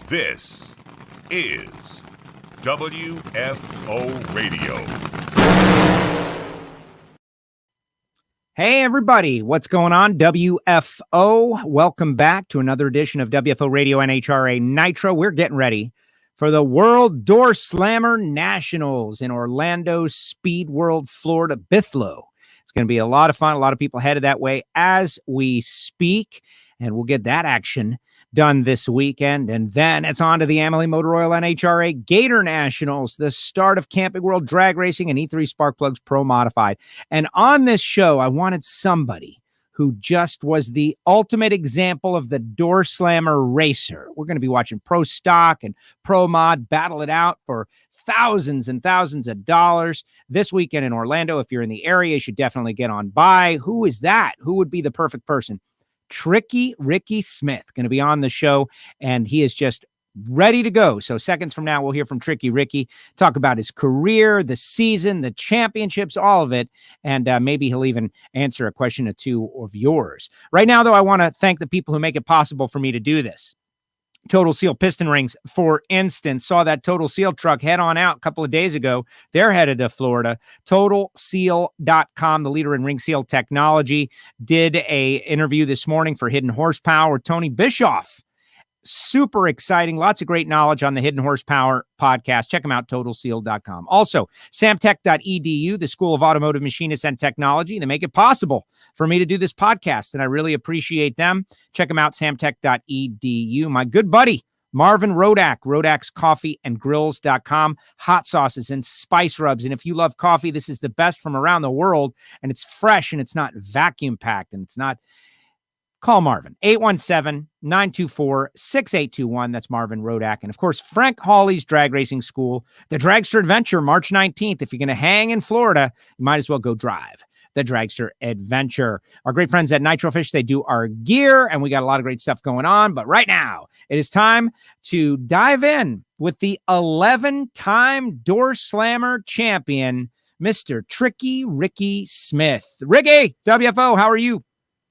This is WFO Radio. Hey, everybody. What's going on? WFO. Welcome back to another edition of WFO Radio NHRA Nitro. We're getting ready for the World Doorslammer Nationals in Orlando, Speed World, Florida, Bickel. It's going to be a lot of fun. A lot of people headed that way as we speak, and we'll get that action done this weekend. And then it's on to the Amalie Motor Oil NHRA Gator Nationals, the start of Camping World Drag Racing and E3 Spark Plugs Pro Modified. And on this show, I wanted somebody who just was the ultimate example of the Doorslammer racer. We're going to be watching Pro Stock and Pro Mod battle it out for thousands and thousands of dollars this weekend in Orlando. If you're in the area, you should definitely get on by. Who is that? Who would be the perfect person? Rickie Smith going to be on the show, and he is just ready to go. So seconds from now, we'll hear from Rickie, talk about his career, the season, the championships, all of it, and maybe he'll even answer a question or two of yours. Right now, though, I want to thank the people who make it possible for me to do this. Total Seal Piston Rings, for instance, saw that Total Seal truck head on out a couple of days ago. They're headed to Florida. TotalSeal.com, the leader in ring seal technology, did a interview this morning for Hidden Horsepower with Tony Bischoff. Super exciting. Lots of great knowledge on the Hidden Horsepower podcast. Check them out, TotalSeal.com. Also, samtech.edu, the School of Automotive Machinists and Technology. They make it possible for me to do this podcast, and I really appreciate them. Check them out, samtech.edu. My good buddy, Marvin Rodak, rodakscoffeeandgrills.com. Hot sauces and spice rubs. And if you love coffee, this is the best from around the world, and it's fresh, and it's not vacuum-packed, and it's not... Call Marvin, 817-924-6821. That's Marvin Rodak. And, of course, Frank Hawley's Drag Racing School, the Dragster Adventure, March 19th. If you're going to hang in Florida, you might as well go drive the Dragster Adventure. Our great friends at Nitrofish, they do our gear, and we got a lot of great stuff going on. But right now, it is time to dive in with the 11-time Doorslammer champion, Mr. Rickie Smith. Rickie, WFO, how are you?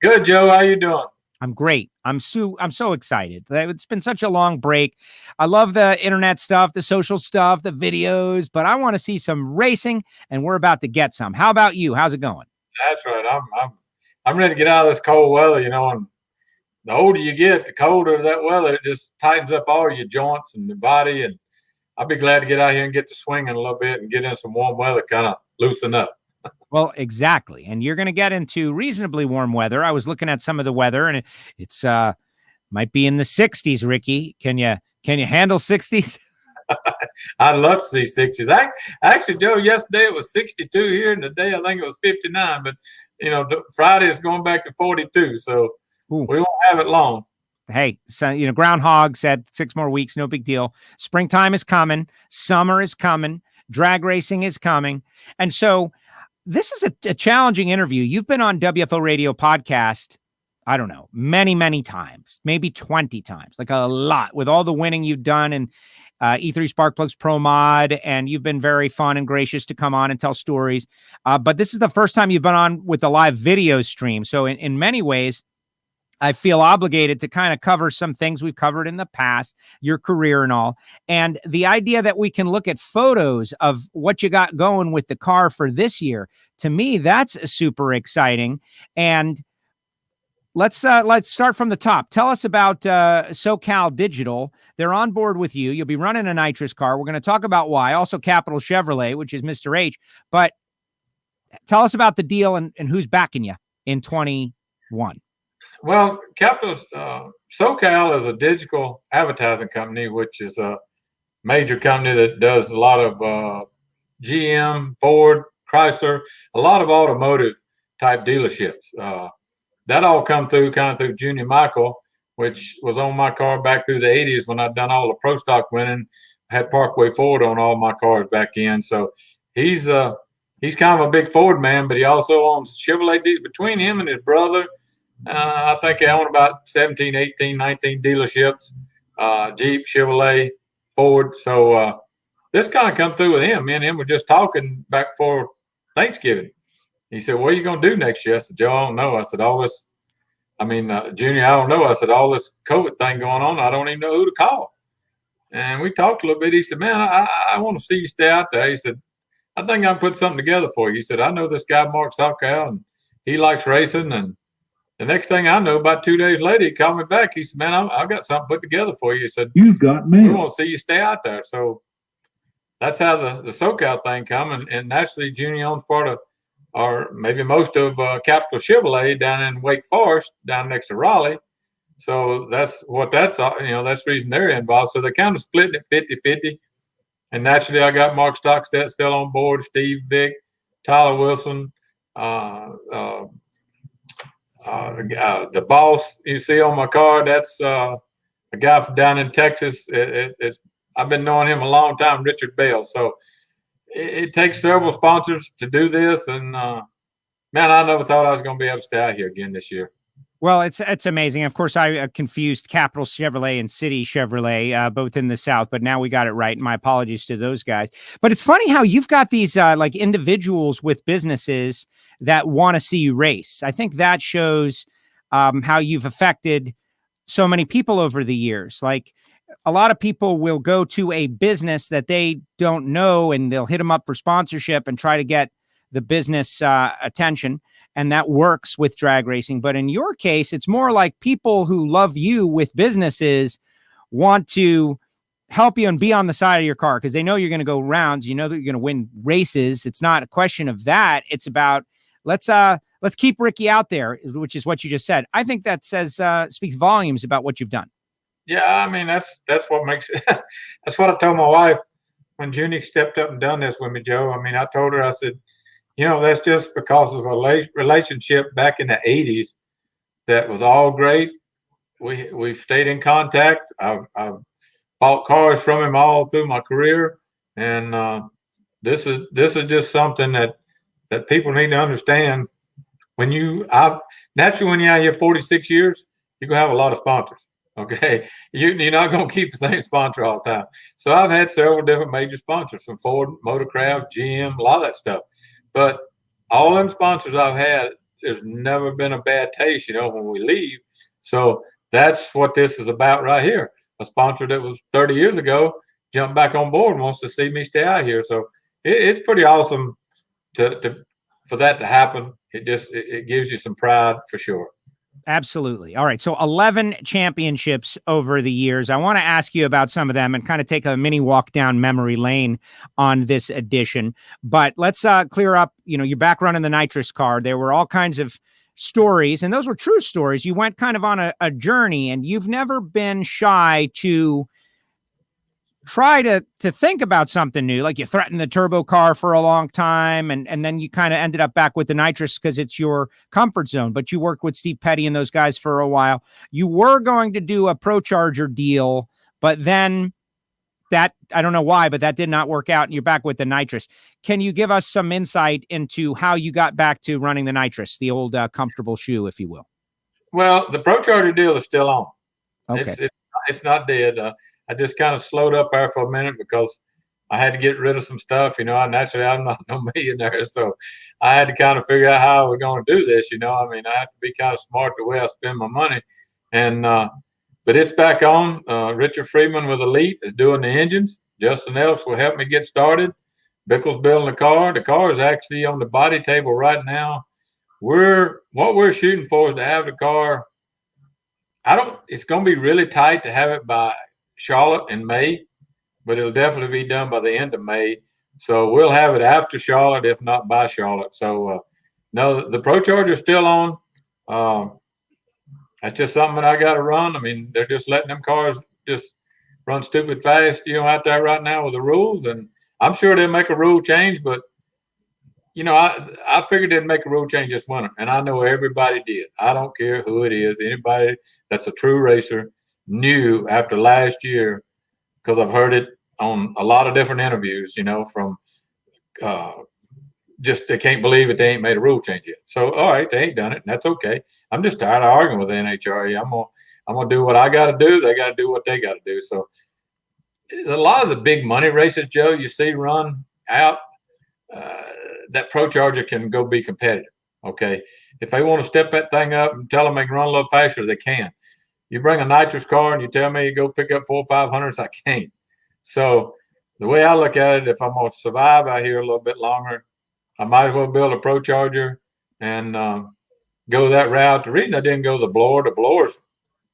Good, Joe. How you doing? I'm great. I'm so excited. It's been such a long break. I love the internet stuff, the social stuff, the videos, but I want to see some racing, and we're about to get some. How about you? How's it going? That's right. I'm ready to get out of this cold weather, and the older you get, the colder that weather, it just tightens up all your joints and the body, and I'll be glad to get out here and get to swinging a little bit and get in some warm weather, kind of loosen up. Well, exactly. And you're going to get into reasonably warm weather. I was looking at some of the weather, and it's might be in the 60s, Rickie. Can you handle 60s? I'd love to see 60s. Actually, Joe, yesterday it was 62 here, and today I think it was 59. But, Friday is going back to 42, so we won't have it long. Hey, so, Groundhog said 6 more weeks, no big deal. Springtime is coming. Summer is coming. Drag racing is coming. And so this is a challenging interview. You've been on WFO Radio podcast, I don't know, many, many times, maybe 20 times, like a lot, with all the winning you've done in E3 Spark Plugs Pro Mod, and you've been very fun and gracious to come on and tell stories. But this is the first time you've been on with the live video stream. So in many ways, I feel obligated to kind of cover some things we've covered in the past, your career and all. And the idea that we can look at photos of what you got going with the car for this year, to me, that's super exciting. And let's start from the top. Tell us about SoCal Digital. They're on board with you. You'll be running a Nitrous car. We're going to talk about why. Also Capital Chevrolet, which is Mr. H. But tell us about the deal and who's backing you in 21. Well, SoCal is a digital advertising company, which is a major company that does a lot of GM, Ford, Chrysler, a lot of automotive type dealerships. That all come through through Junior Michael, which was on my car back through the 80s when I'd done all the Pro Stock winning. I had Parkway Ford on all my cars back in. So he's kind of a big Ford man, but he also owns Chevrolet. Between him and his brother, I think they own about 17, 18, 19 dealerships, Jeep, Chevrolet, Ford. So this kind of come through with him. Me and him were just talking back before Thanksgiving. He said, what are you going to do next year? I said, Joe, I don't know. I said, Junior, I don't know. I said, all this COVID thing going on, I don't even know who to call. and we talked a little bit. He said, man, I want to see you stay out there. He said, I think I can put something together for you. He said, I know this guy, Mark Salkow, and he likes racing. And the next thing I know, about 2 days later, he called me back. He said, man, I've got something put together for you. He said, You've got we mail. want to see you stay out there. So that's how the SoCal thing come. And naturally, Junior owns part of, or maybe most of Capital Chevrolet down in Wake Forest, down next to Raleigh. So that's that's the reason they're involved. So they're kind of splitting it 50-50. And naturally, I got Mark Stockstead still on board, Steve Vick, Tyler Wilson, the boss you see on my car. That's a guy from down in Texas. I've been knowing him a long time, Richard Bell. So it takes several sponsors to do this. And man, I never thought I was going to be able to stay out here again this year. Well, it's amazing. Of course, I confused Capital Chevrolet and City Chevrolet, both in the South, but now we got it right. My apologies to those guys. But it's funny how you've got these like individuals with businesses that want to see you race. I think that shows how you've affected so many people over the years. Like a lot of people will go to a business that they don't know and they'll hit them up for sponsorship and try to get the business attention. And that works with drag racing. But in your case, it's more like people who love you with businesses want to help you and be on the side of your car because they know you're going to go rounds. You know that you're going to win races. It's not a question of that. It's about let's keep Rickie out there, which is what you just said. I think that speaks volumes about what you've done. Yeah, I mean that's what makes it. That's what I told my wife when Junie stepped up and done this with me, Joe. I mean, I told her, I said, that's just because of a relationship back in the 80s that was all great. We've stayed in contact. I've bought cars from him all through my career, and this is just something that people need to understand. Naturally, when you're out here 46 years, you're gonna have a lot of sponsors. Okay, you're not gonna keep the same sponsor all the time. So I've had several different major sponsors from Ford, Motorcraft, GM, a lot of that stuff. But all them sponsors I've had, there's never been a bad taste, when we leave. So that's what this is about right here. A sponsor that was 30 years ago jumped back on board and wants to see me stay out here. So it's pretty awesome for that to happen. It gives you some pride for sure. Absolutely. All right. So 11 championships over the years. I want to ask you about some of them and kind of take a mini walk down memory lane on this edition. But let's clear up, your background in the Nitrous car. There were all kinds of stories, and those were true stories. You went kind of on a journey, and you've never been shy to try to think about something new. Like you threatened the turbo car for a long time, and then you kind of ended up back with the Nitrous because it's your comfort zone, but you worked with Steve Petty and those guys for a while. You were going to do a Pro Charger deal, but then that, I don't know why, but that did not work out, and you're back with the Nitrous. Can you give us some insight into how you got back to running the Nitrous, the old comfortable shoe, if you will? Well, the Pro Charger deal is still on. Okay. It's not dead. I just kind of slowed up there for a minute because I had to get rid of some stuff. I'm not no millionaire, so I had to kind of figure out how I was going to do this. I have to be kind of smart the way I spend my money. And but it's back on. Richard Freeman with Elite is doing the engines. Justin Elks will help me get started. Bickel's building the car. The car is actually on the body table right now. What we're shooting for is to have the car. It's going to be really tight to have it by Charlotte in May, but it'll definitely be done by the end of May. So we'll have it after Charlotte, if not by Charlotte. So no, the Pro Charger is still on. That's just something that I got to run. I mean, they're just letting them cars just run stupid fast, out there right now with the rules. And I'm sure they'll make a rule change, but I figured they'd make a rule change this winter, and I know everybody did. I don't care who it is. Anybody that's a true racer knew after last year, because I've heard it on a lot of different interviews, from just they can't believe it. They ain't made a rule change yet. So, all right, they ain't done it, and that's okay. I'm just tired of arguing with the NHRA. I'm gonna do what I got to do. They got to do what they got to do. So, a lot of the big money races, Joe, you see run out, that Pro Charger can go be competitive. Okay, if they want to step that thing up and tell them they can run a little faster, they can. you bring a nitrous car and you tell me you go pick up 400 or 500s, I can't. So the way I look at it, if I'm going to survive out here a little bit longer, I might as well build a Pro Charger and go that route. The reason I didn't go the blower's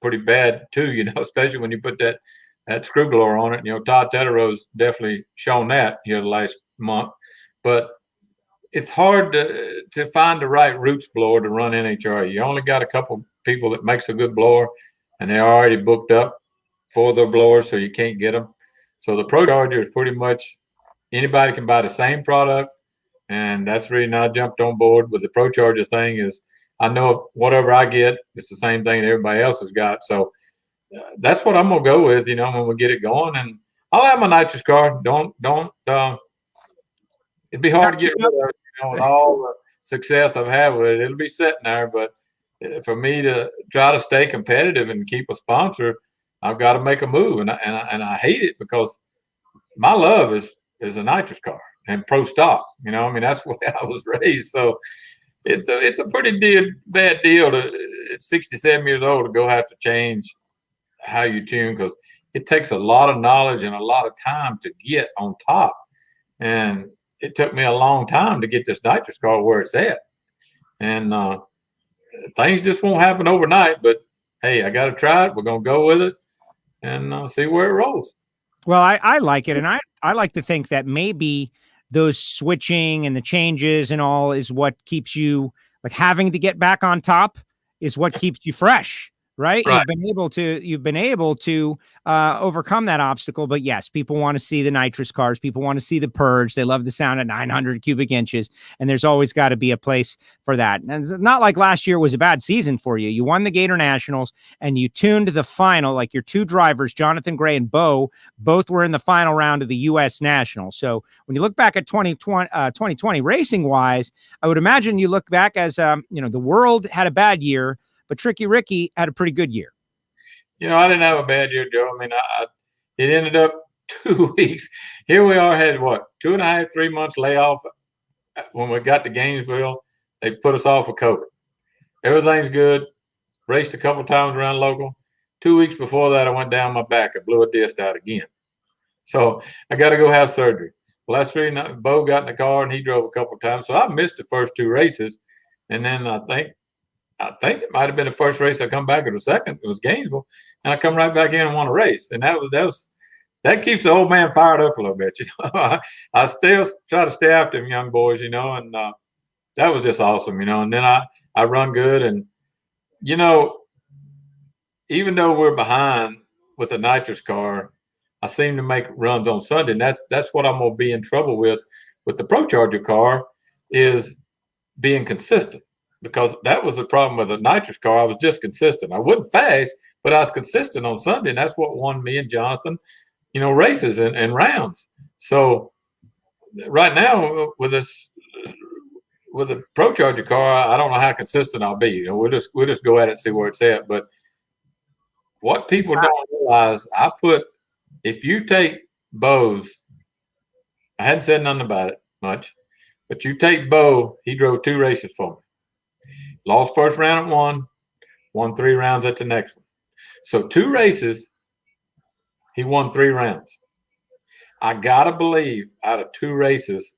pretty bad too, especially when you put that screw blower on it. Todd Tetero's definitely shown that here the last month. But it's hard to find the right roots blower to run NHRA. You only got a couple people that makes a good blower, and they're already booked up for the blowers, so you can't get them. So the Pro Charger is pretty much anybody can buy the same product, and that's the reason I jumped on board with the Pro Charger thing. Is I know whatever I get, it's the same thing that everybody else has got. So that's what I'm gonna go with, when we get it going. And I'll have my nitrous car. Don't. It'd be hard to get rid of it, with all the success I've had with it. It'll be sitting there, but for me to try to stay competitive and keep a sponsor, I've got to make a move. And I hate it because my love is a nitrous car and pro stock. That's the way I was raised. So it's a pretty bad deal at 67 years old to go have to change how you tune, because it takes a lot of knowledge and a lot of time to get on top. And it took me a long time to get this nitrous car where it's at. And things just won't happen overnight. But, hey, I got to try it. We're going to go with it and see where it rolls. Well, I like it. And I like to think that maybe those switching and the changes and all is what keeps you, like, having to get back on top is what keeps you fresh. Right. You've been able to overcome that obstacle. But yes, people want to see the nitrous cars. People want to see the purge. They love the sound at 900 cubic inches. And there's always got to be a place for that. And it's not like last year was a bad season for you. You won the Gator Nationals and you tuned the final, like your two drivers, Jonathan Gray and Bo, both were in the final round of the U.S. Nationals. So when you look back at 2020 racing wise, I would imagine you look back as, the world had a bad year, but Tricky Rickie had a pretty good year. I didn't have a bad year, Joe. It ended up 2 weeks. Here we are, had 2.5, 3 months layoff. When we got to Gainesville, they put us off with COVID. Everything's good. Raced a couple times around local. 2 weeks before that, I went down my back. I blew a disc out again. So I got to go have surgery. Well, that's three. Bo got in the car and he drove a couple times. So I missed the first two races. And then I think it might have been the first race I come back, or the second. It was Gainesville, and I come right back in and won a race. And that keeps the old man fired up a little bit. I still try to stay after them young boys, and that was just awesome, And then I run good, and even though we're behind with a nitrous car, I seem to make runs on Sunday, and that's what I'm gonna be in trouble with the Pro Charger car, is being consistent. Because that was the problem with the nitrous car. I was just consistent. I wasn't fast, but I was consistent on Sunday, and that's what won me and Jonathan, races and rounds. So right now with the Pro Charger car, I don't know how consistent I'll be. We'll just go at it and see where it's at. But what people don't realize, if you take Bo's, I hadn't said nothing about it much, but you take Bo, he drove 2 races for me. Lost first round at one, won 3 rounds at the next one. So 2 races, he won 3 rounds. I got to believe out of 2 races,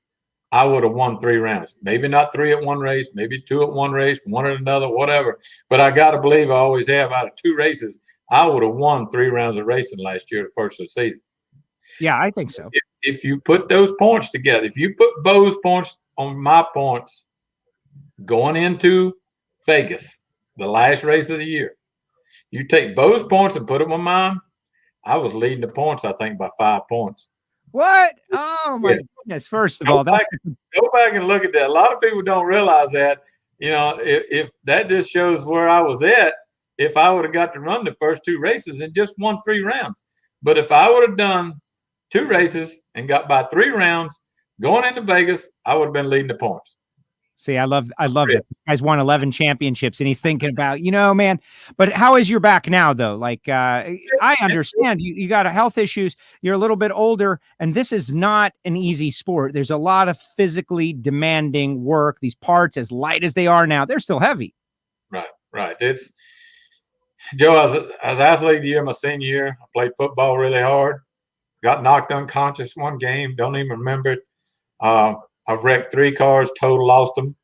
I would have won 3 rounds. Maybe not 3 at one race, maybe 2 at one race, 1 at another, whatever. But I got to believe I always have. Out of 2 races, I would have won 3 rounds of racing last year, the first of the season. Yeah, I think so. If you put those points together, if you put Bo's points on my points going into Vegas, the last race of the year, you take Bo's points and put them on mine, I was leading the points, I think, by 5 points. What? Oh, my goodness. First of all, go back and look at that. A lot of people don't realize that, if that just shows where I was at, if I would have got to run the first 2 races and just won 3 rounds. But if I would have done 2 races and got by 3 rounds going into Vegas, I would have been leading the points. See, I love it. This guy's won 11 championships, and he's thinking about, man. But how is your back now, though? Like, I understand you got health issues. You're a little bit older, and this is not an easy sport. There's a lot of physically demanding work. These parts, as light as they are now, they're still heavy. Right. Joe, I was athlete of the year my senior year. I played football really hard. Got knocked unconscious one game. Don't even remember it. I've wrecked 3 cars, total lost them.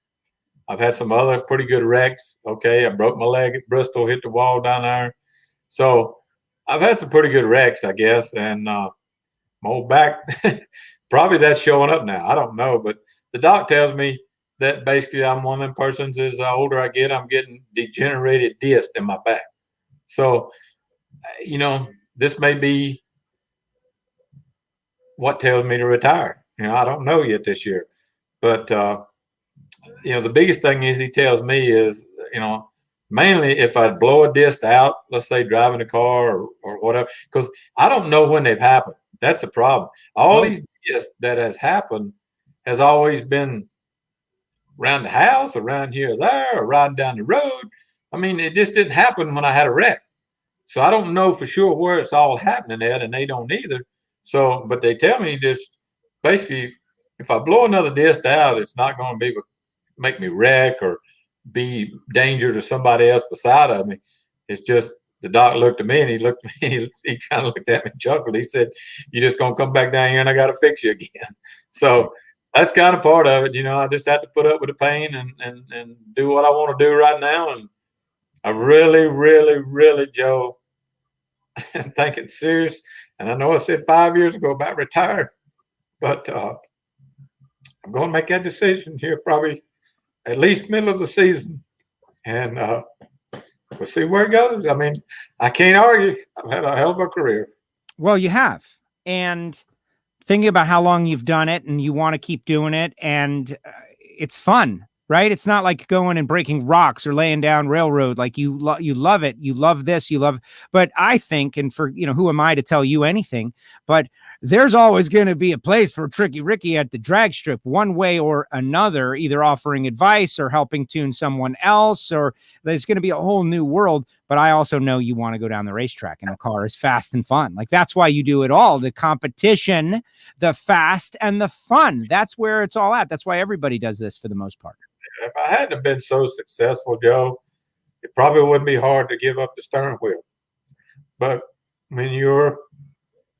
I've had some other pretty good wrecks. Okay, I broke my leg at Bristol, hit the wall down there. So I've had some pretty good wrecks, I guess. And my old back, probably that's showing up now. I don't know, but the doc tells me that basically I'm one of them persons. As the older I get, I'm getting degenerated disc in my back. So, this may be what tells me to retire. I don't know yet this year, but the biggest thing is he tells me is, mainly if I blow a disc out, let's say driving a car or whatever, because I don't know when they've happened. That's the problem. All these discs that has happened has always been around the house, around here or there, or riding down the road. I mean, it just didn't happen when I had a wreck. So I don't know for sure where it's all happening at, and they don't either. So, but they tell me just basically, if I blow another disc out, it's not going to make me wreck or be danger to somebody else beside of me. It's just the doc looked at me and he looked at me. He kind of looked at me and chuckled. He said, "You're just going to come back down here and I got to fix you again." So that's kind of part of it. I just have to put up with the pain and do what I want to do right now. And I really, really, really, Joe, think it's serious. And I know I said 5 years ago about retiring, but I'm going to make that decision here probably at least middle of the season. And we'll see where it goes. I mean, I can't argue. I've had a hell of a career. Well, you have. And thinking about how long you've done it and you want to keep doing it, and it's fun, right? It's not like going and breaking rocks or laying down railroad. Like you love it. You love this, but I think, and for, who am I to tell you anything, but there's always going to be a place for Tricky Ricky at the drag strip one way or another, either offering advice or helping tune someone else, or there's going to be a whole new world. But I also know you want to go down the racetrack and the car is fast and fun. Like that's why you do it all. The competition, the fast and the fun. That's where it's all at. That's why everybody does this for the most part. If I hadn't been so successful, Joe, it probably wouldn't be hard to give up the steering wheel. But when you're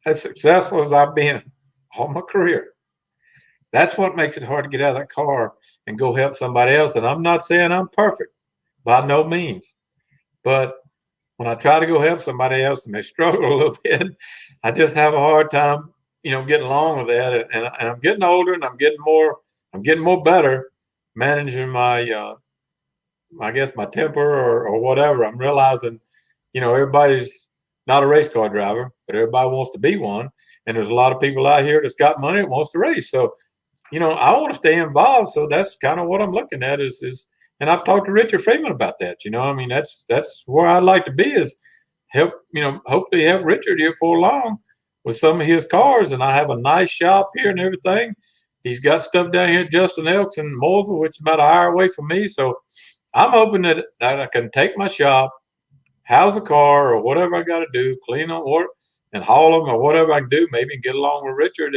as successful as I've been all my career, that's what makes it hard to get out of that car and go help somebody else. And I'm not saying I'm perfect, by no means. But when I try to go help somebody else and they struggle a little bit, I just have a hard time, getting along with that. And I'm getting older and I'm getting more better managing my, I guess my temper or whatever. I'm realizing, everybody's not a race car driver, but everybody wants to be one. And there's a lot of people out here that's got money that wants to race. So, I want to stay involved. So that's kind of what I'm looking at is, and I've talked to Richard Freeman about that. That's where I'd like to be is help, hopefully help Richard here for long with some of his cars. And I have a nice shop here and everything. He's got stuff down here at Justin Elks in Mooresville, which is about an hour away from me. So I'm hoping that I can take my shop, house a car or whatever I got to do, clean them and haul them or whatever I can do, maybe get along with Richard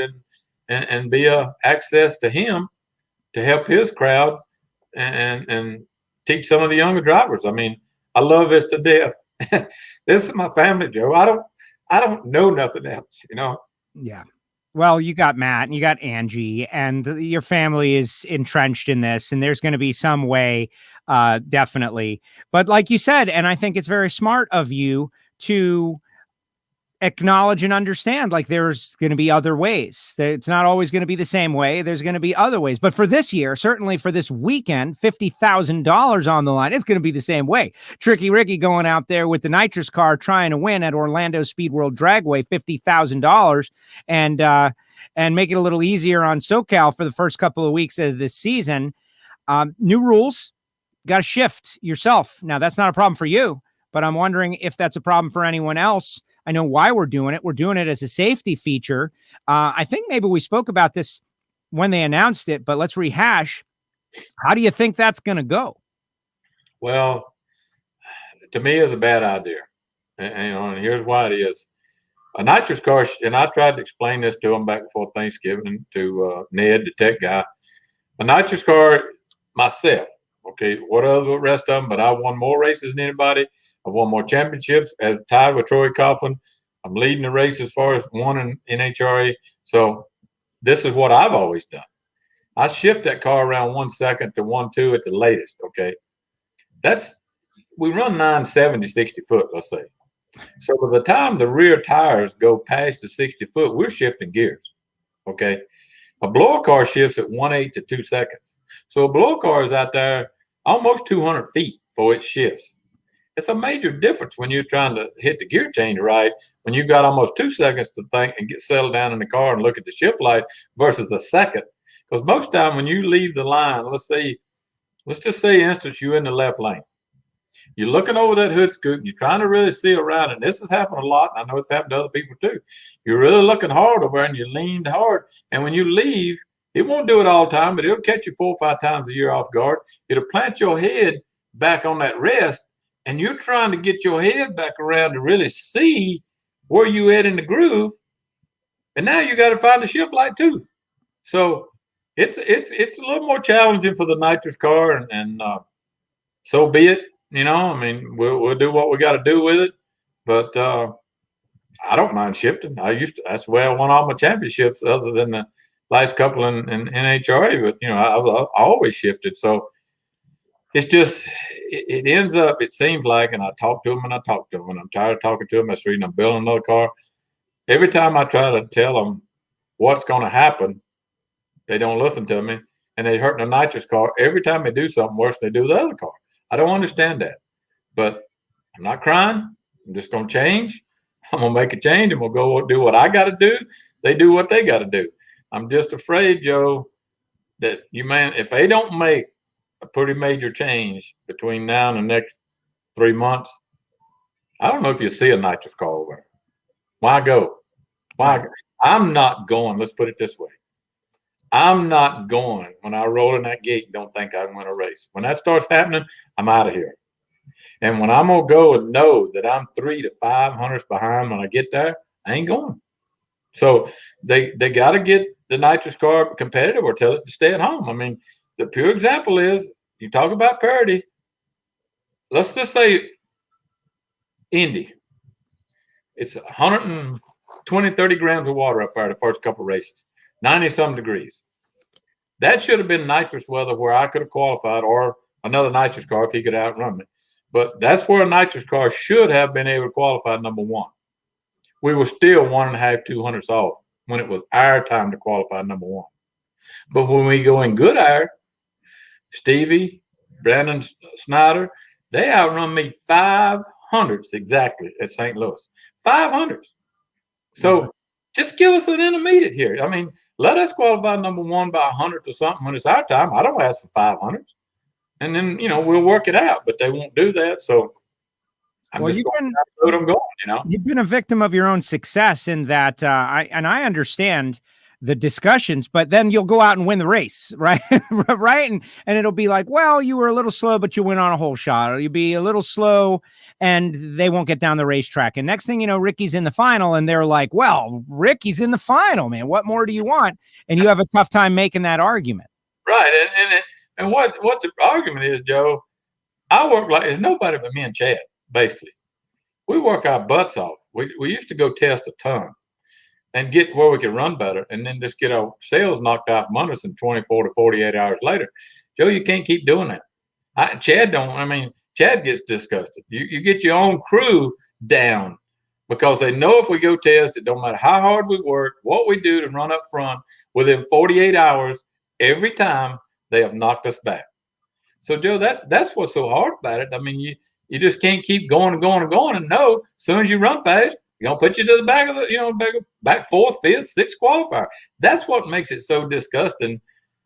and be a access to him to help his crowd and teach some of the younger drivers. I mean, I love this to death. This is my family, Joe. I don't know nothing else, Yeah. Well, you got Matt and you got Angie and your family is entrenched in this, and there's going to be some way, definitely. But like you said, and I think it's very smart of you to acknowledge and understand, like there's going to be other ways. It's not always going to be the same way. There's going to be other ways. But for this year, certainly for this weekend, $50,000 on the line, it's going to be the same way. Tricky Ricky going out there with the Nitrous car trying to win at Orlando Speed World Dragway, $50,000, and make it a little easier on SoCal for the first couple of weeks of this season. New rules, got to shift yourself. Now, that's not a problem for you, but I'm wondering if that's a problem for anyone else. I know why we're doing it. We're doing it as a safety feature. I think maybe we spoke about this when they announced it, but let's rehash. How do you think that's going to go? Well, to me, it's a bad idea. And here's why it is. A nitrous car, and I tried to explain this to him back before Thanksgiving to Ned, the tech guy. A nitrous car, myself, okay, what other the rest of them, but I won more races than anybody. I've won more championships. As tied with Troy Coughlin, I'm leading the race as far as one in NHRA. So this is what I've always done. I shift that car around 1 second to 1.2 at the latest. Okay, we run 970, 60 foot, let's say. So by the time the rear tires go past the 60 foot, we're shifting gears. Okay, a blower car shifts at 1.8 to 2 seconds. So a blower car is out there almost 200 feet before it shifts. It's a major difference when you're trying to hit the gear change right, when you got almost 2 seconds to think and get settled down in the car and look at the shift light versus a second. Because most time when you leave the line, let's just say, instance, you're in the left lane. You're looking over that hood scoop. You're trying to really see around it. This has happened a lot. I know it's happened to other people too. You're really looking hard over and you leaned hard. And when you leave, it won't do it all the time, but it'll catch you 4 or 5 times a year off guard. It'll plant your head back on that rest, and you're trying to get your head back around to really see where you at in the groove. And now you got to find the shift light too. So it's a little more challenging for the Nitrous car, and so be it. You know, I mean, we'll do what we got to do with it, but I don't mind shifting. That's the way I won all my championships, other than the last couple in NHRA. But you know, I've always shifted. So it's just it ends up. It seems like, and I talk to them and I talk to them, and I'm tired of talking to them. That's the reason I'm building another car. Every time I try to tell them what's going to happen, they don't listen to me, and they hurt the Nitrous car. Every time they do something worse, they do the other car. I don't understand that, but I'm not crying. I'm just going to change. I'm going to make a change, and we'll go do what I got to do. They do what they got to do. I'm just afraid, Joe, that if they don't make a pretty major change between now and the next 3 months, I don't know if you see a Nitrous car over there. Why go? Why? I'm not going. Let's put it this way. I'm not going when I roll in that gate and don't think I can win a race. When that starts happening, I'm out of here. And when I'm going to go and know that I'm 300 to 500 behind when I get there, I ain't going. So they got to get the Nitrous car competitive or tell it to stay at home. I mean, the pure example is, you talk about parity. Let's just say Indy. It's 120, 30 grams of water up there the first couple of races. 90-some degrees. That should have been Nitrous weather where I could have qualified, or another Nitrous car if he could outrun me. But that's where a Nitrous car should have been able to qualify number one. We were still 1.5, 200 off when it was our time to qualify number one. But when we go in good air, Stevie, Brandon Snyder, they outrun me 500s exactly at St. Louis. 500s. So just give us an intermediate here. I mean, let us qualify number one by 100 or something when it's our time. I don't ask for 500s. And then, you know, we'll work it out, but they won't do that. So I'm just going where I'm going, you know. You've been a victim of your own success in that I understand the discussions, but then you'll go out and win the race, right? Right. And it'll be like, well, you were a little slow, but you went on a whole shot, or you'll be a little slow and they won't get down the racetrack. And next thing you know, Rickie's in the final and they're like, well, Rickie's in the final, man. What more do you want? And you have a tough time making that argument. Right. And what the argument is, Joe, I work like it's nobody but me and Chad, basically. We work our butts off. We used to go test a ton and get where we could run better, and then just get our sales knocked out from under us in 24 to 48 hours later. Joe, you can't keep doing that. Chad gets disgusted. You get your own crew down because they know if we go test, it don't matter how hard we work, what we do to run up front, within 48 hours, every time they have knocked us back. So, Joe, that's what's so hard about it. I mean, you just can't keep going and going and going. And no, as soon as you run fast, you're going to put you to the back of the, back fourth, fifth, sixth qualifier. That's what makes it so disgusting.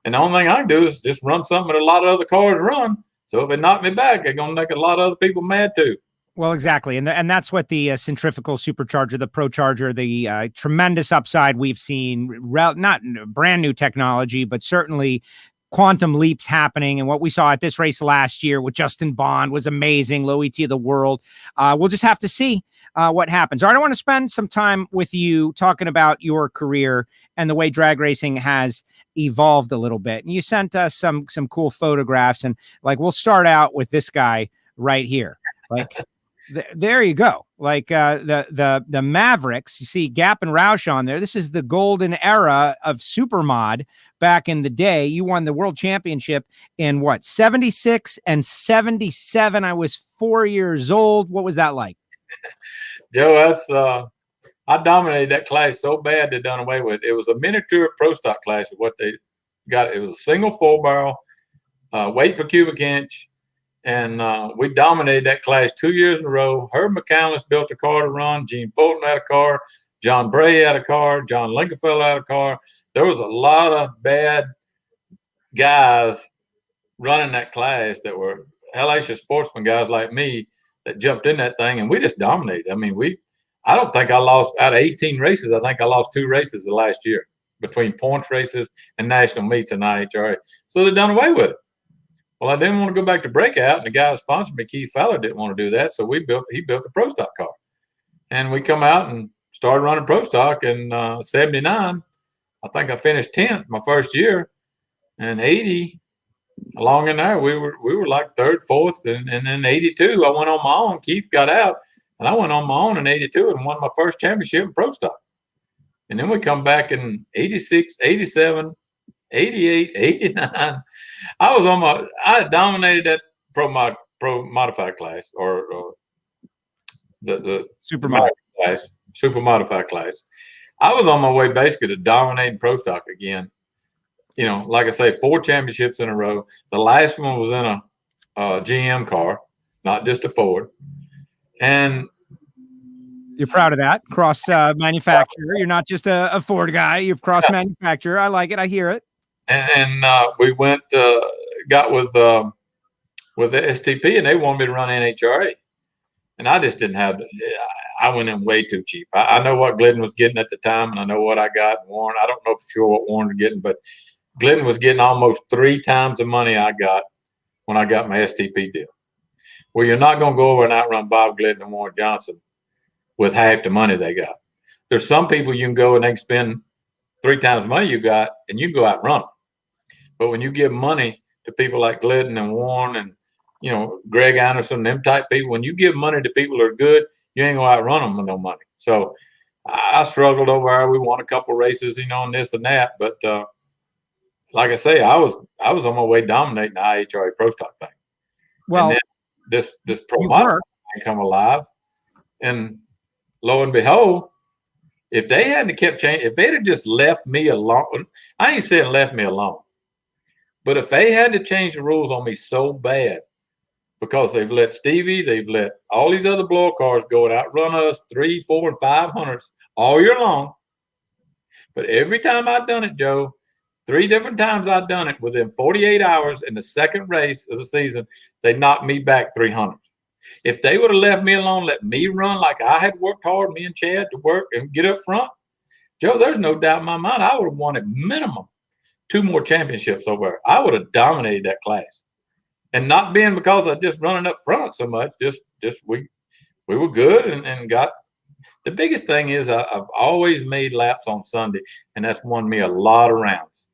And the only thing I can do is just run something that a lot of other cars run. So if they knock me back, they're going to make a lot of other people mad too. Well, exactly. And that's what the centrifugal supercharger, the ProCharger, the tremendous upside we've seen, not brand new technology, but certainly quantum leaps happening. And what we saw at this race last year with Justin Bond was amazing. Low ET of the world. We'll just have to see what happens. All right, I want to spend some time with you talking about your career and the way drag racing has evolved a little bit. And you sent us some cool photographs, and like, we'll start out with this guy right here. Like, There you go. Like the Mavericks, you see Gap and Roush on there. This is the golden era of supermod back in the day. You won the world championship in what, 76 and 77. I was 4 years old. What was that like? Joe, that's I dominated that class so bad they done away with it. It was a miniature pro stock class of what they got. It was a single 4-barrel, weight per cubic inch. And we dominated that class 2 years in a row. Herb McCandless built a car to run. Gene Fulton had a car. John Bray had a car. John Linkenfeller had a car. There was a lot of bad guys running that class that were hellacious sportsmen, guys like me that jumped in that thing, and we just dominated. I mean, I don't think I lost out of 18 races. I think I lost 2 races the last year between points races and national meets in NHRA. So they done away with it. Well, I didn't want to go back to breakout, and the guy who sponsored me, Keith Fowler, didn't want to do that. So he built a pro stock car, and we come out and started running pro stock in 79. I think I finished 10th my first year, and 80 along in there, we were like 3rd, 4th, and then 82, I went on my own. Keith got out, and I went on my own in 82 and won my first championship in pro stock. And then we come back in 86, 87, 88, 89. I dominated that pro modified class, or the super modified class, super modified class. I was on my way basically to dominating pro stock again. You know, like I say, 4 championships in a row. The last one was in a GM car, not just a Ford. And you're proud of that cross manufacturer. You're not just a Ford guy. You're cross manufacturer. I like it. I hear it. And we went, got with the STP, and they wanted me to run NHRA. And I just didn't have, I went in way too cheap. I know what Glidden was getting at the time, and I know what I got in Warren. I don't know for sure what Warren was getting, but Glidden was getting almost 3 times the money I got when I got my STP deal. Well, you're not going to go over and outrun Bob Glidden and Warren Johnson with half the money they got. There's some people you can go and they can spend 3 times the money you got, and you can go outrun them. But when you give money to people like Glidden and Warren and, you know, Greg Anderson, them type people, when you give money to people that are good, you ain't going to outrun them with no money. So I struggled over there. We won a couple races, you know, and this and that. But like I say, I was on my way dominating the IHRA pro stock thing. Well, and then this pro model thing come alive, and lo and behold, if they hadn't kept changing, if they'd have just left me alone, I ain't saying left me alone, but if they had to change the rules on me so bad, because they've let Stevie, they've let all these other blower cars go and outrun us 300, 400, and 500s all year long. But every time I've done it, Joe, 3 different times I've done it within 48 hours in the second race of the season, they knocked me back 300s. If they would have left me alone, let me run like I had worked hard, me and Chad, to work and get up front, Joe, there's no doubt in my mind I would have won at minimum 2 more championships over there. I would have dominated that class. And not being because I just running up front so much, just we were good and got the biggest thing is I've always made laps on Sunday, and that's won me a lot of rounds.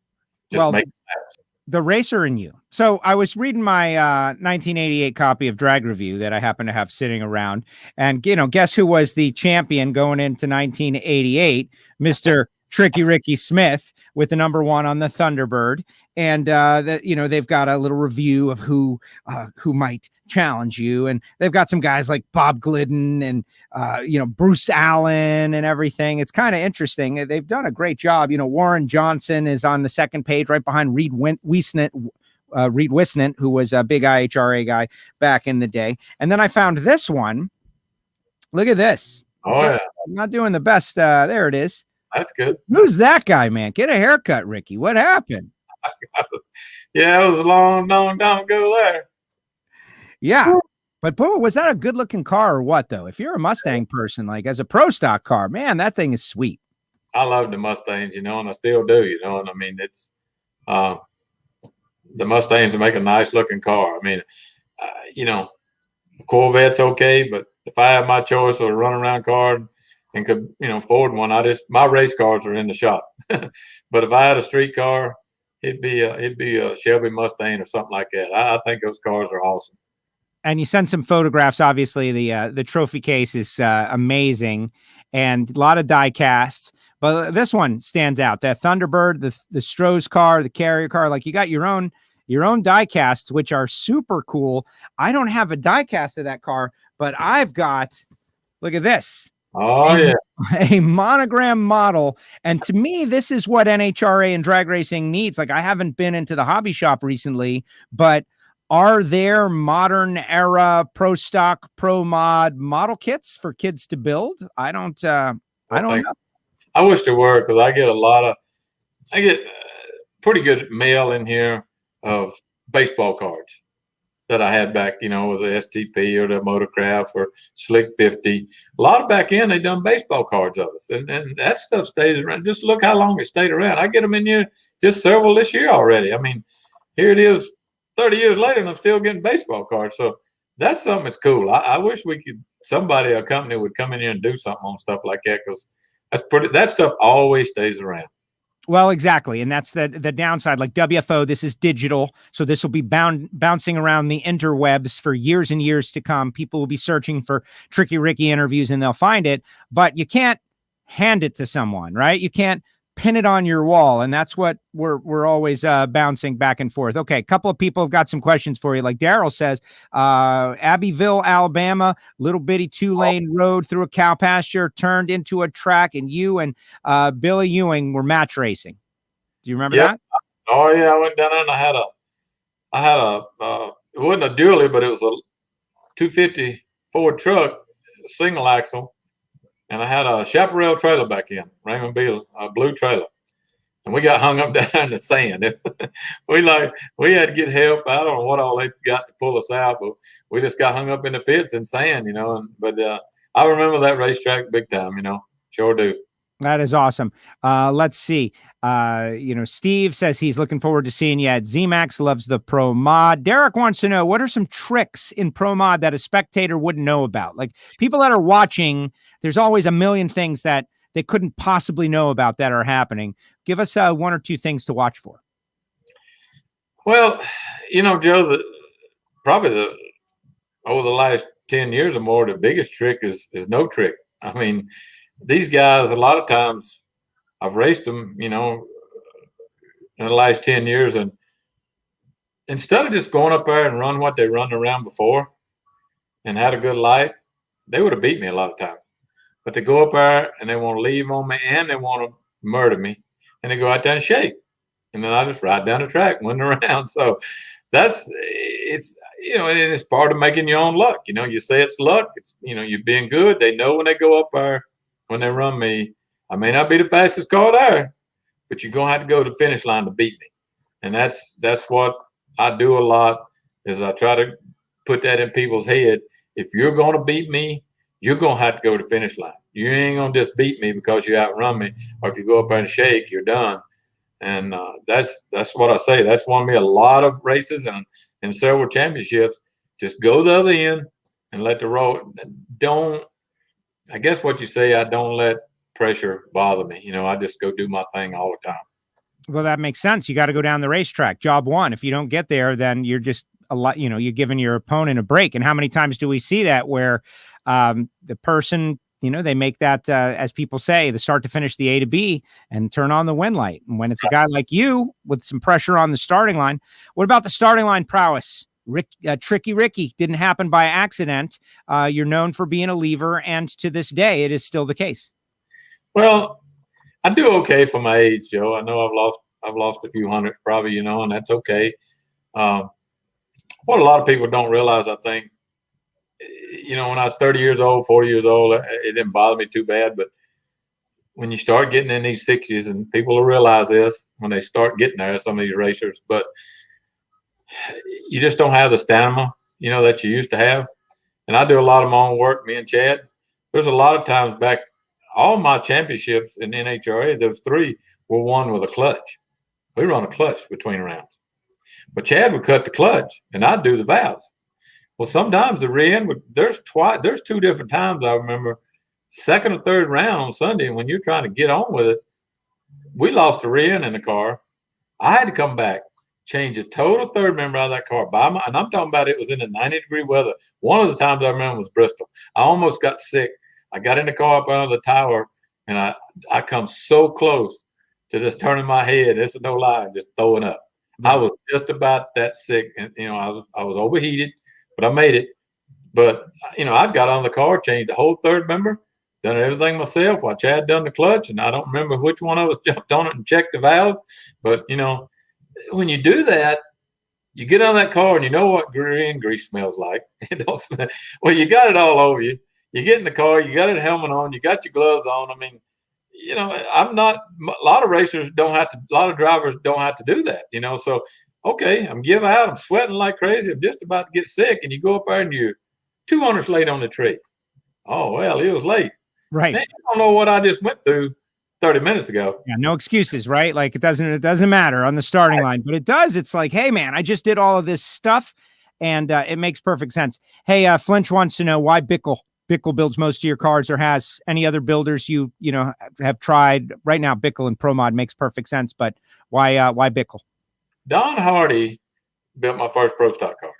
Just making laps. The racer in you. So I was reading my 1988 copy of Drag Review that I happen to have sitting around, and you know, guess who was the champion going into 1988? Mr. Tricky Rickie Smith with the #1 on the Thunderbird. And you know, they've got a little review of who might challenge you, and they've got some guys like Bob Glidden and you know, Bruce Allen and everything. It's kind of interesting. They've done a great job. You know, Warren Johnson is on the second page right behind Reed Wisnant, who was a big IHRA guy back in the day. And then I found this one. Look at this. I'm not doing the best. There it is. That's good. Who's that guy, man? Get a haircut, Ricky. What happened? Yeah, it was a long time ago there. Yeah. But boy, was that a good looking car or what, though? If you're a Mustang person, like as a pro stock car, man, that thing is sweet. I love the Mustangs, you know, and I still do, you know, and I mean, it's the Mustangs make a nice looking car. I mean, you know, Corvette's okay, but if I have my choice of a run around car and could, you know, afford one, my race cars are in the shop. But if I had a street car, it'd be a Shelby Mustang or something like that. I think those cars are awesome. And you sent some photographs. Obviously, the trophy case is amazing, and a lot of die casts. But this one stands out. That Thunderbird, the Stroh's car, the Carrier car. Like, you got your own die casts, which are super cool. I don't have a die cast of that car, but I've got. Look at this. Oh, yeah. A monogram model. And to me, this is what NHRA and drag racing needs. Like, I haven't been into the hobby shop recently, but are there modern era pro stock, pro mod model kits for kids to build? I don't know. I wish there were, because I get pretty good mail in here of baseball cards that I had back, with the STP or the Motorcraft or Slick 50. A lot of back in, they done baseball cards of us. And that stuff stays around. Just look how long it stayed around. I get them in here, just several this year already. I mean, here it is 30 years later, and I'm still getting baseball cards. So that's something that's cool. I wish a company would come in here and do something on stuff like that, because that stuff always stays around. Well, exactly. And that's the downside. Like WFO, this is digital. So this will be bouncing around the interwebs for years and years to come. People will be searching for Tricky Ricky interviews and they'll find it, but you can't hand it to someone, right? You can't pin it on your wall. And that's what we're always bouncing back and forth. Okay. A couple of people have got some questions for you. Like Daryl says, Abbeville, Alabama, little bitty 2-lane road through a cow pasture turned into a track, and you and Billy Ewing were match racing. Do you remember that? Oh yeah. I went down there and I had a it wasn't a dually, but it was a 250 Ford truck, single axle. And I had a chaparral trailer back in, Raymond B, a blue trailer. And we got hung up down in the sand. We had to get help. I don't know what all they got to pull us out, but we just got hung up in the pits and sand, But I remember that racetrack big time, Sure do. That is awesome. Let's see. Steve says he's looking forward to seeing you at ZMAX, loves the Pro Mod. Derek wants to know, what are some tricks in Pro Mod that a spectator wouldn't know about? Like, people that are watching, there's always a million things that they couldn't possibly know about that are happening. Give us one or two things to watch for. Well, Joe, over the last 10 years or more, the biggest trick is no trick. I mean, these guys, a lot of times I've raced them, in the last 10 years, and instead of just going up there and run what they run around before and had a good light, they would have beat me a lot of times. But they go up there and they want to leave on me and they want to murder me, and they go out there and shake. And then I just ride down the track, win around. So it's part of making your own luck. You say it's luck. It's, you're being good. They know when they go up there, when they run me, I may not be the fastest car there, but you're going to have to go to the finish line to beat me. And that's what I do a lot, is I try to put that in people's head. If you're going to beat me, you're going to have to go to the finish line. You ain't going to just beat me because you outrun me, or if you go up there and shake, you're done. And that's what I say. That's won me a lot of races and several championships. Just go the other end and let the road. I guess what you say, I don't let pressure bother me. I just go do my thing all the time. Well, that makes sense. You got to go down the racetrack. Job one. If you don't get there, then you're just you're giving your opponent a break. And how many times do we see that where the person, they make that, as people say, the start to finish, the A to B, and turn on the win light. And when it's a guy like you with some pressure on the starting line, what about the starting line prowess? Tricky Ricky didn't happen by accident. You're known for being a lever, and to this day, it is still the case. Well, I do okay for my age, Joe. I know I've lost a few hundreds probably, and that's okay. What a lot of people don't realize, I think, when I was 30 years old, 40 years old, it didn't bother me too bad. But when you start getting in these 60s, and people will realize this when they start getting there, some of these racers, but you just don't have the stamina, that you used to have. And I do a lot of my own work, me and Chad. There's a lot of times back, all my championships in NHRA, those 3 were won with a clutch. We run a clutch between rounds. But Chad would cut the clutch, and I'd do the valves. Well, sometimes the rear end there's 2 different times I remember, second or third round on Sunday, when you're trying to get on with it, we lost the rear end in the car. I had to come back change a total third member out of that car and I'm talking about it was in the 90-degree weather. One of the times I remember was Bristol. I almost got sick. I got in the car up under the tower, and I come so close to just turning my head. This is no lie, just throwing up. I was just about that sick, and I was overheated, but I made it. But I'd got on the car, changed the whole third member, done everything myself while Chad done the clutch, and I don't remember which one of us jumped on it and checked the valves. But when you do that, you get on that car and you know what green grease smells like. It don't smell. Well, you got it all over you. You get in the car, you got a helmet on, you got your gloves on. I mean, I'm not. A lot of racers don't have to. A lot of drivers don't have to do that. So okay, I'm giving out. I'm sweating like crazy. I'm just about to get sick, and you go up there and you're 200 late on the tree. Oh well, it was late. Right. Man, I don't know what I just went through 30 minutes ago. Yeah, no excuses, right? Like it doesn't matter on the starting line, but it does. It's like, hey man, I just did all of this stuff, and it makes perfect sense. Hey, Flinch wants to know why Bickel builds most of your cars, or has any other builders you have tried. Right now, Bickel and Pro Mod makes perfect sense, but why Bickel? Don Hardy built my first Pro Stock cars,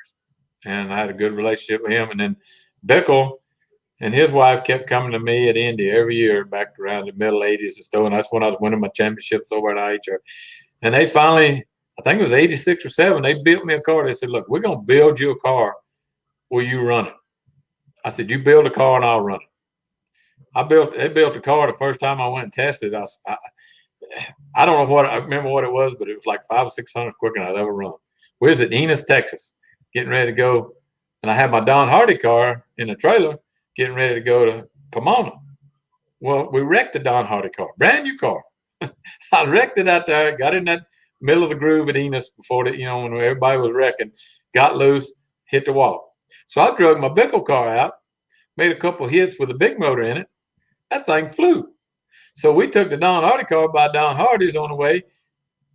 and I had a good relationship with him. And then Bickel and his wife kept coming to me at Indy every year back around the middle 80s and stuff. And that's when I was winning my championships over at NHRA. And they finally, I think it was 86 or 7, they built me a car. They said, look, we're going to build you a car where you run it. I said, you build a car and I'll run it. They built the car the first time I went and tested. I don't know I remember what it was, but it was like 500 or 600 quicker than I'd ever run. We was at Enos, Texas, getting ready to go. And I had my Don Hardy car in the trailer, getting ready to go to Pomona. Well, we wrecked the Don Hardy car, brand new car. I wrecked it out there, got in that middle of the groove at Enos before when everybody was wrecking, got loose, hit the wall. So I drug my Bickel car out, made a couple of hits with a big motor in it. That thing flew. So we took the Don Hardy car by Don Hardy's on the way,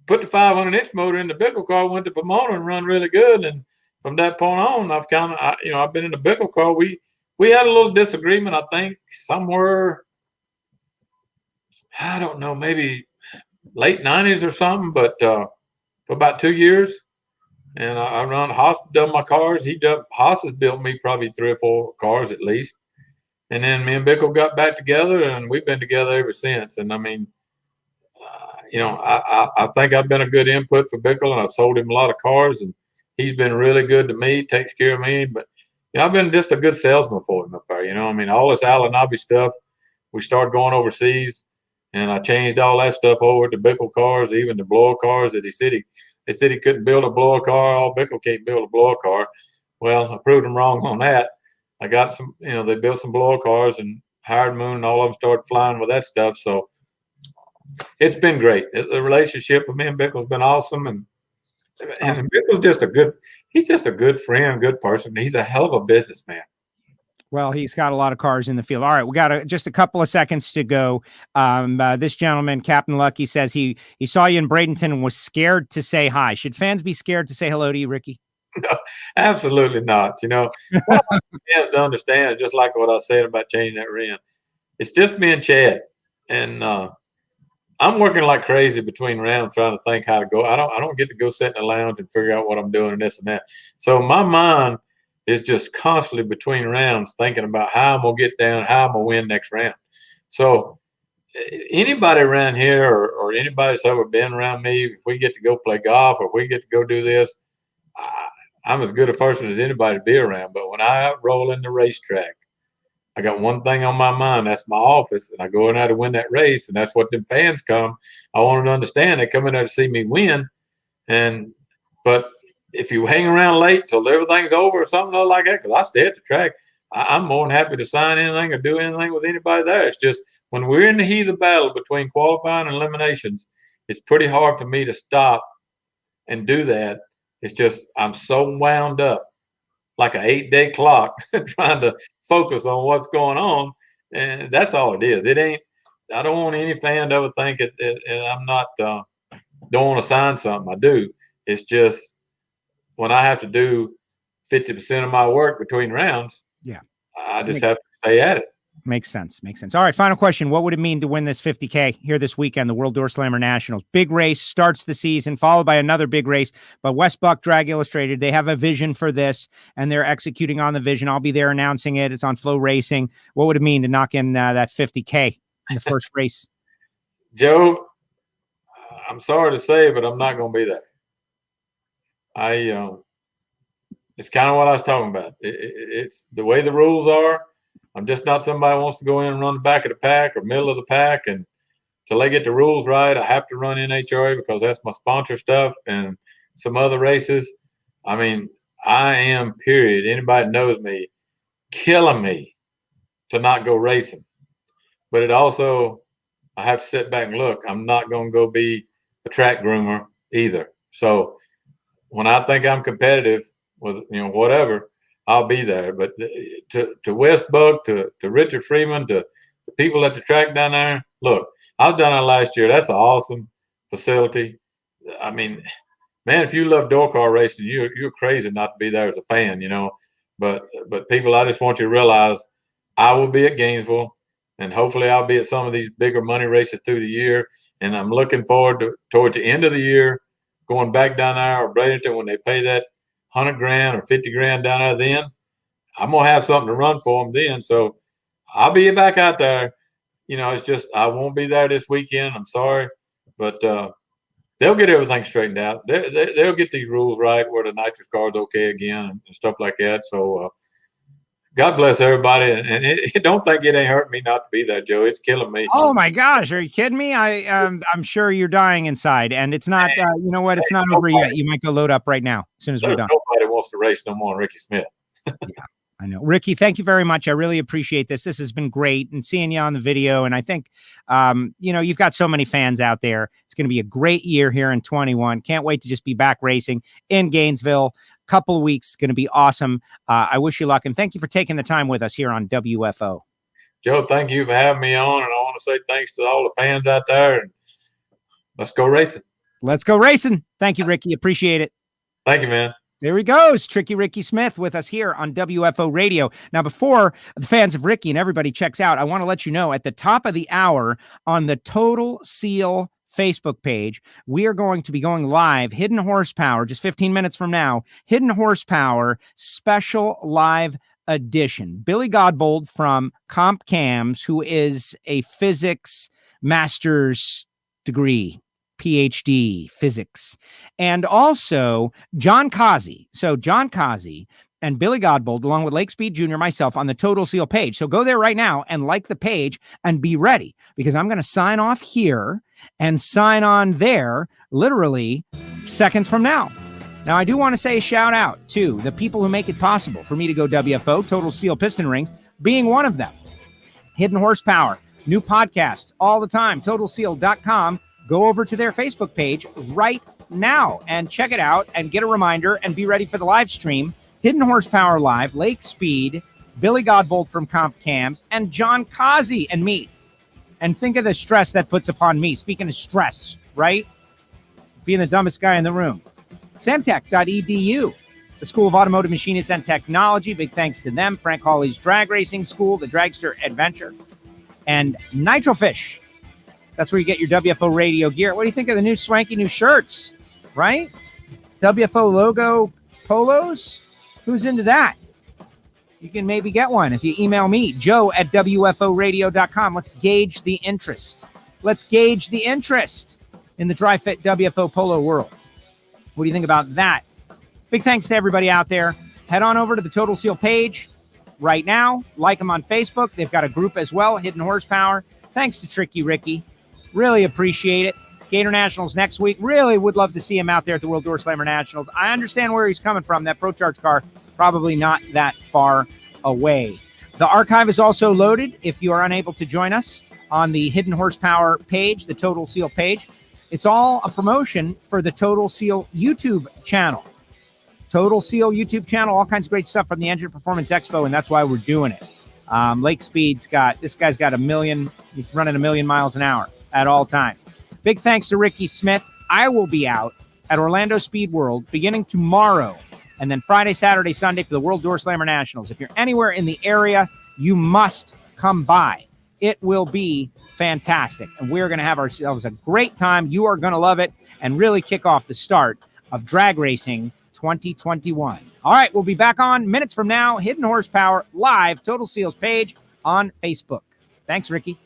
put the 500-inch motor in the Bickel car, went to Pomona and run really good. And from that point on, I've been in the Bickel car. We had a little disagreement, I think, somewhere, I don't know, maybe late 90s or something, but for about 2 years. And I run Haas, done my cars. Haas has built me probably 3 or 4 cars at least. And then me and Bickel got back together, and we've been together ever since. And I mean, I think I've been a good input for Bickel, and I've sold him a lot of cars, and he's been really good to me, takes care of me. But I've been just a good salesman for him up there. I mean, all this Alanabi stuff, we started going overseas, and I changed all that stuff over to Bickel cars, even the blower cars that they said he couldn't build a blower car. Oh, Bickel can't build a blower car. Well, I proved them wrong on that. I got some, they built some blower cars, and Howard Moon and all of them started flying with that stuff. So it's been great. The relationship with me and Bickel's been awesome. And Bickel's he's just a good friend, good person. He's a hell of a businessman. Well, he's got a lot of cars in the field. All right, we got just a couple of seconds to go. This gentleman, Captain Lucky, says he saw you in Bradenton and was scared to say hi. Should fans be scared to say hello to you, Rickie? No, absolutely not. What fans don't understand is just like what I said about changing that rim. It's just me and Chad, and I'm working like crazy between rounds trying to think how to go. I don't get to go sit in the lounge and figure out what I'm doing and this and that. So my mind is just constantly between rounds thinking about how I'm gonna get down, how I'm gonna win next round. So anybody around here or anybody that's ever been around me, if we get to go play golf or we get to go do this, I'm as good a person as anybody to be around. But when I roll in the racetrack, I got one thing on my mind. That's my office, and I go in there to win that race, and that's what them fans come. I want them to understand. They come in there to see me win. But if you hang around late till everything's over or something like that, because I stay at the track, I'm more than happy to sign anything or do anything with anybody there. It's just when we're in the heat of the battle between qualifying and eliminations, it's pretty hard for me to stop and do that. It's just I'm so wound up like an 8-day clock trying to focus on what's going on, and that's all it is. It ain't. I don't want any fan to ever think it. I'm not. Don't want to sign something. I do. It's just when I have to do 50% of my work between rounds. Yeah, I just have to stay at it. Makes sense. Makes sense. All right. Final question. What would it mean to win this 50K here this weekend, the World Doorslammer Nationals? Big race starts the season, followed by another big race. But West Buck Drag Illustrated, they have a vision for this, and they're executing on the vision. I'll be there announcing it. It's on Flow Racing. What would it mean to knock in that 50K in the first race? Joe, I'm sorry to say, but I'm not going to be there. It's kind of what I was talking about. It's the way the rules are. I'm just not somebody who wants to go in and run the back of the pack or middle of the pack. And till they get the rules right, I have to run NHRA because that's my sponsor stuff and some other races. I mean, I am, period. Anybody that knows me, killing me to not go racing. But it also, I have to sit back and look. I'm not going to go be a track groomer either. So when I think I'm competitive with, whatever, I'll be there. But to West Buck, to Richard Freeman, to the people at the track down there, look, I was down there last year. That's an awesome facility. I mean, man, if you love door car racing, you're crazy not to be there as a fan, But people, I just want you to realize I will be at Gainesville, and hopefully I'll be at some of these bigger money races through the year. And I'm looking forward to towards the end of the year going back down there or Bradenton when they pay that $100,000 or $50,000 down there. Then I'm gonna have something to run for them then. So I'll be back out there. It's just I won't be there this weekend. I'm sorry, but they'll get everything straightened out. They'll get these rules right where the nitrous car's okay again and stuff like that. So God bless everybody, and don't think it ain't hurting me not to be there, Joe. It's killing me. Oh my gosh, are you kidding me? I'm sure you're dying inside, and it's not. You know what? It's not over yet. You might go load up right now as soon as we're done. Nobody wants to race no more than Rickie Smith. Yeah, I know. Rickie, thank you very much. I really appreciate this. This has been great, and seeing you on the video. And I think, you've got so many fans out there. It's going to be a great year here in 21. Can't wait to just be back racing in Gainesville. Couple of weeks, going to be awesome. I wish you luck, and thank you for taking the time with us here on WFO. Joe, thank you for having me on, and I want to say thanks to all the fans out there, and let's go racing. Let's go racing. Thank you, Rickie. Appreciate it. Thank you, man. There he goes, Tricky Rickie Smith with us here on WFO Radio. Now, before the fans of Rickie and everybody checks out, I want to let you know at the top of the hour on the Total Seal Facebook page, we are going to be going live, Hidden Horsepower, just 15 minutes from now, Hidden Horsepower special live edition. Billy Godbold from Comp Cams, who is a physics master's degree, PhD physics, and also John Kazi. So John Kazi and Billy Godbold, along with Lake Speed Jr., myself, on the Total Seal page. So go there right now and like the page and be ready, because I'm going to sign off here and sign on there literally seconds from now. Now, I do want to say a shout out to the people who make it possible for me to go WFO, Total Seal Piston Rings being one of them. Hidden Horsepower, new podcasts all the time, TotalSeal.com. Go over to their Facebook page right now and check it out and get a reminder and be ready for the live stream. Hidden Horsepower Live, Lake Speed, Billy Godbold from Comp Cams, and John Kazi and me. And think of the stress that puts upon me. Speaking of stress, right? Being the dumbest guy in the room. Semtech.edu, the School of Automotive Machinists and Technology. Big thanks to them. Frank Hawley's Drag Racing School, the Dragster Adventure, and Nitrofish. That's where you get your WFO radio gear. What do you think of the new swanky new shirts, right? WFO logo polos? Who's into that? You can maybe get one if you email me, joe@wforadio.com. Let's gauge the interest. Let's gauge the interest in the dry fit WFO polo world. What do you think about that? Big thanks to everybody out there. Head on over to the Total Seal page right now. Like them on Facebook. They've got a group as well, Hidden Horsepower. Thanks to Tricky Rickie. Really appreciate it. Gator Nationals next week. Really would love to see him out there at the World Doorslammer Nationals. I understand where he's coming from. That Pro Charge car, probably not that far away. The archive is also loaded if you are unable to join us on the Hidden Horsepower page, the Total Seal page. It's all a promotion for the Total Seal YouTube channel. Total Seal YouTube channel, all kinds of great stuff from the Engine Performance Expo, and that's why we're doing it. Lake Speed's this guy's got he's running 1,000,000 miles an hour at all times. Big thanks to Rickie Smith. I will be out at Orlando Speed World beginning tomorrow, and then Friday, Saturday, Sunday for the World Doorslammer Nationals. If you're anywhere in the area, you must come by. It will be fantastic, and we're going to have ourselves a great time. You are going to love it and really kick off the start of drag racing 2021. All right, we'll be back on minutes from now. Hidden Horsepower live, Total Seals page on Facebook. Thanks, Ricky.